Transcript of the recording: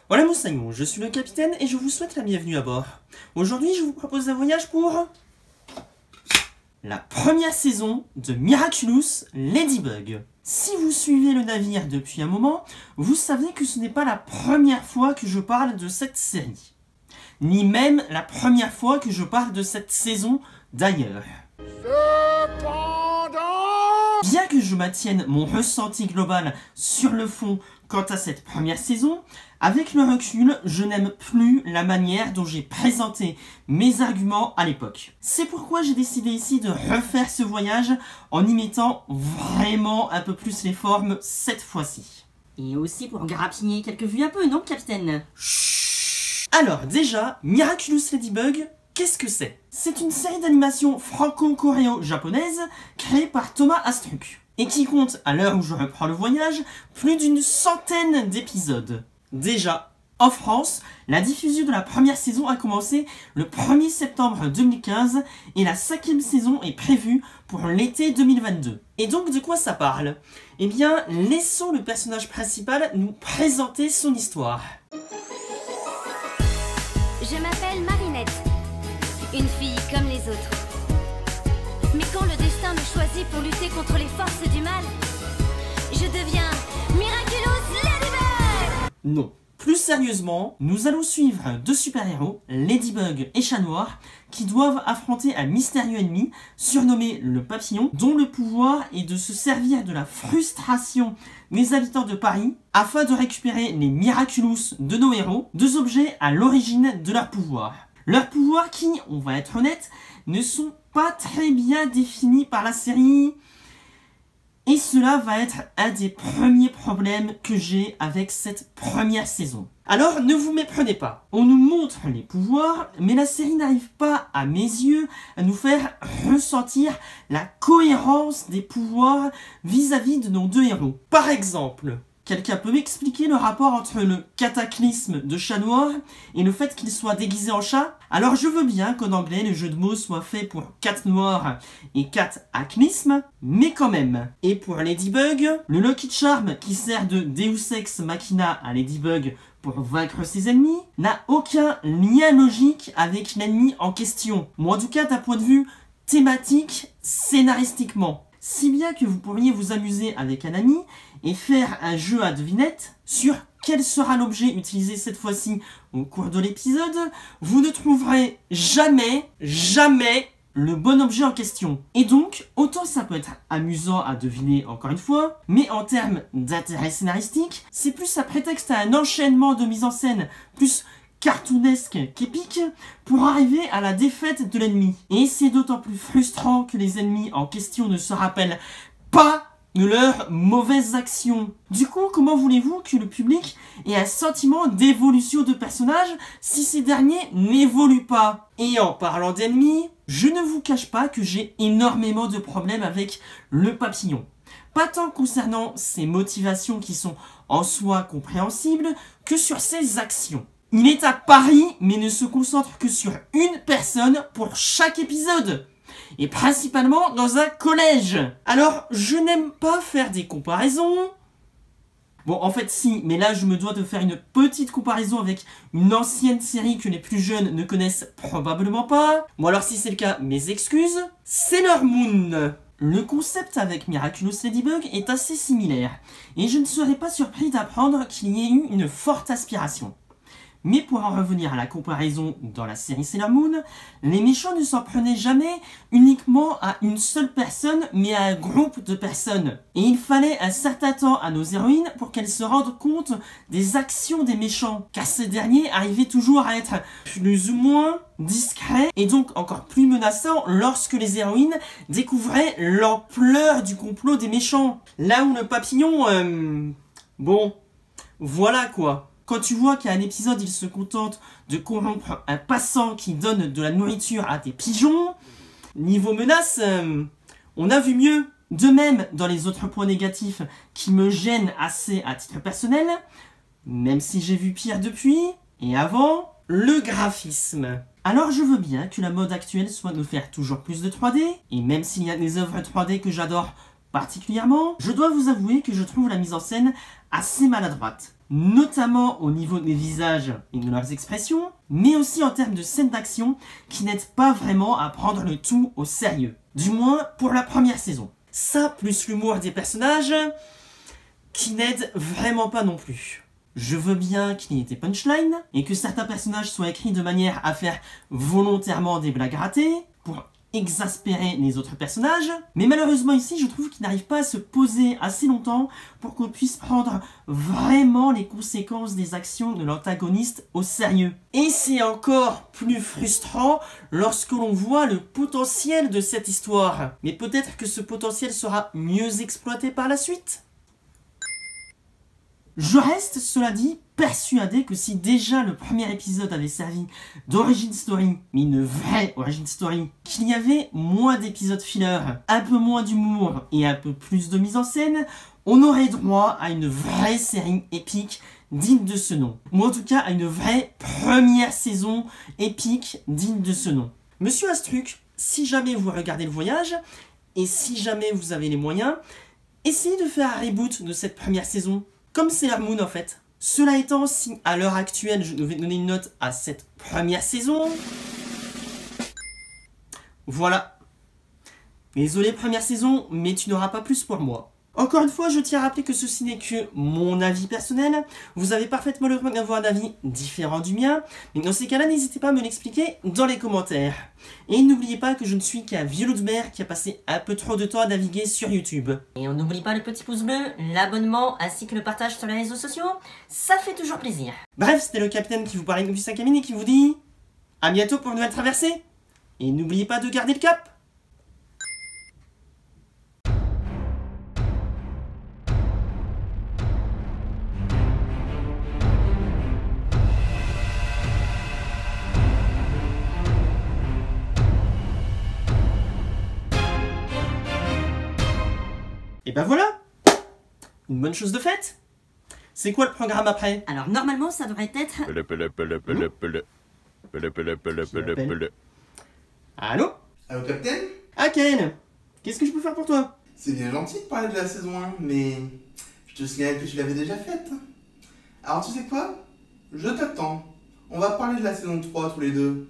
Voilà Moussaillon, je suis le capitaine et je vous souhaite la bienvenue à bord. Aujourd'hui, je vous propose un voyage pour la première saison de Miraculous Ladybug. Si vous suivez le navire depuis un moment, vous savez que ce n'est pas la première fois que je parle de cette série. Ni même la première fois que je parle de cette saison d'ailleurs. Bien que je maintienne mon ressenti global sur le fond quant à cette première saison, avec le recul, je n'aime plus la manière dont j'ai présenté mes arguments à l'époque. C'est pourquoi j'ai décidé ici de refaire ce voyage en y mettant vraiment un peu plus les formes cette fois-ci. Et aussi pour grappiller quelques vues un peu, non, capitaine? Chut. Alors déjà, Miraculous Ladybug, qu'est-ce que c'est? C'est une série d'animation franco-coréo-japonaise créée par Thomas Astruc et qui compte, à l'heure où je reprends le voyage, plus d'une centaine d'épisodes. Déjà, en France, la diffusion de la première saison a commencé le 1er septembre 2015 et la 5e saison est prévue pour l'été 2022. Et donc de quoi ça parle? Eh bien, laissons le personnage principal nous présenter son histoire. Je m'appelle Marinette, une fille comme les autres. Mais quand le destin me choisit pour lutter contre les forces du mal, je deviens Miraculous Ladybug! Non. Plus sérieusement, nous allons suivre deux super-héros, Ladybug et Chat Noir, qui doivent affronter un mystérieux ennemi, surnommé le Papillon, dont le pouvoir est de se servir de la frustration des habitants de Paris, afin de récupérer les Miraculous de nos héros, deux objets à l'origine de leur pouvoir. Leurs pouvoirs qui, on va être honnête, ne sont pas très bien définis par la série. Et cela va être un des premiers problèmes que j'ai avec cette première saison. Alors ne vous méprenez pas, on nous montre les pouvoirs, mais la série n'arrive pas, à mes yeux, à nous faire ressentir la cohérence des pouvoirs vis-à-vis de nos deux héros. Par exemple, quelqu'un peut m'expliquer le rapport entre le cataclysme de Chat Noir et le fait qu'il soit déguisé en chat? Alors je veux bien qu'en anglais le jeu de mots soit fait pour cat noir et cataclysme, mais quand même. Et pour Ladybug, le Lucky Charm qui sert de Deus Ex Machina à Ladybug pour vaincre ses ennemis n'a aucun lien logique avec l'ennemi en question. Moi en tout cas d'un point de vue thématique, scénaristiquement. Si bien que vous pourriez vous amuser avec un ami et faire un jeu à devinette sur quel sera l'objet utilisé cette fois-ci au cours de l'épisode, vous ne trouverez jamais le bon objet en question. Et donc, autant ça peut être amusant à deviner encore une fois, mais en termes d'intérêt scénaristique, c'est plus un prétexte à un enchaînement de mise en scène plus cartoonesque qu'épique pour arriver à la défaite de l'ennemi. Et c'est d'autant plus frustrant que les ennemis en question ne se rappellent pas de leurs mauvaises actions. Du coup, comment voulez-vous que le public ait un sentiment d'évolution de personnage si ces derniers n'évoluent pas? Et en parlant d'ennemis, je ne vous cache pas que j'ai énormément de problèmes avec le Papillon. Pas tant concernant ses motivations qui sont en soi compréhensibles que sur ses actions. Il est à Paris, mais ne se concentre que sur une personne pour chaque épisode. Et principalement dans un collège. Alors, je n'aime pas faire des comparaisons. Bon, en fait, si, mais là, je me dois de faire une petite comparaison avec une ancienne série que les plus jeunes ne connaissent probablement pas. Bon, alors, si c'est le cas, mes excuses. Sailor Moon. Le concept avec Miraculous Ladybug est assez similaire. Et je ne serais pas surpris d'apprendre qu'il y ait eu une forte aspiration. Mais pour en revenir à la comparaison dans la série Sailor Moon, les méchants ne s'en prenaient jamais uniquement à une seule personne, mais à un groupe de personnes. Et il fallait un certain temps à nos héroïnes pour qu'elles se rendent compte des actions des méchants, car ces derniers arrivaient toujours à être plus ou moins discrets, et donc encore plus menaçants lorsque les héroïnes découvraient l'ampleur du complot des méchants. Là où le Papillon, bon, voilà quoi. Quand tu vois qu'à un épisode, il se contente de corrompre un passant qui donne de la nourriture à des pigeons, niveau menace, on a vu mieux. De même, dans les autres points négatifs qui me gênent assez à titre personnel, même si j'ai vu pire depuis, et avant, le graphisme. Alors je veux bien que la mode actuelle soit de faire toujours plus de 3D, et même s'il y a des œuvres 3D que j'adore particulièrement, je dois vous avouer que je trouve la mise en scène assez maladroite. notamment au niveau des visages et de leurs expressions, mais aussi en termes de scènes d'action qui n'aident pas vraiment à prendre le tout au sérieux. Du moins pour la première saison. Ça, plus l'humour des personnages, qui n'aident vraiment pas non plus. Je veux bien qu'il y ait des punchlines, et que certains personnages soient écrits de manière à faire volontairement des blagues ratées, pour exaspérer les autres personnages, mais malheureusement ici je trouve qu'ils n'arrivent pas à se poser assez longtemps pour qu'on puisse prendre vraiment les conséquences des actions de l'antagoniste au sérieux. Et c'est encore plus frustrant lorsque l'on voit le potentiel de cette histoire. Mais peut-être que ce potentiel sera mieux exploité par la suite. Je reste, cela dit, persuadé que si déjà le premier épisode avait servi d'origin story, mais une vraie origin story, qu'il y avait moins d'épisodes filler, un peu moins d'humour et un peu plus de mise en scène, on aurait droit à une vraie série épique digne de ce nom. Ou en tout cas à une vraie première saison épique digne de ce nom. Monsieur Astruc, si jamais vous regardez Le Voyage, et si jamais vous avez les moyens, essayez de faire un reboot de cette première saison. Comme Sailor Moon en fait. Cela étant, si à l'heure actuelle je devais donner une note à cette première saison... Voilà. Désolé première saison, mais tu n'auras pas plus pour moi. Encore une fois, je tiens à rappeler que ceci n'est que mon avis personnel. Vous avez parfaitement le droit d'avoir un avis différent du mien. Mais dans ces cas-là, n'hésitez pas à me l'expliquer dans les commentaires. Et n'oubliez pas que je ne suis qu'un vieux loup de mer qui a passé un peu trop de temps à naviguer sur YouTube. Et on n'oublie pas le petit pouce bleu, l'abonnement ainsi que le partage sur les réseaux sociaux. Ça fait toujours plaisir. Bref, c'était le capitaine qui vous parlait depuis sa cabine et qui vous dit... à bientôt pour une nouvelle traversée. Et n'oubliez pas de garder le cap. Et ben voilà, une bonne chose de faite. C'est quoi le programme après? Alors normalement ça devrait être... Allô? Allô, Capitaine? Ah Ken, qu'est-ce que je peux faire pour toi? C'est bien gentil de parler de la saison 1, mais je te signale que tu l'avais déjà faite. Alors tu sais quoi? Je t'attends. On va parler de la saison 3 tous les deux.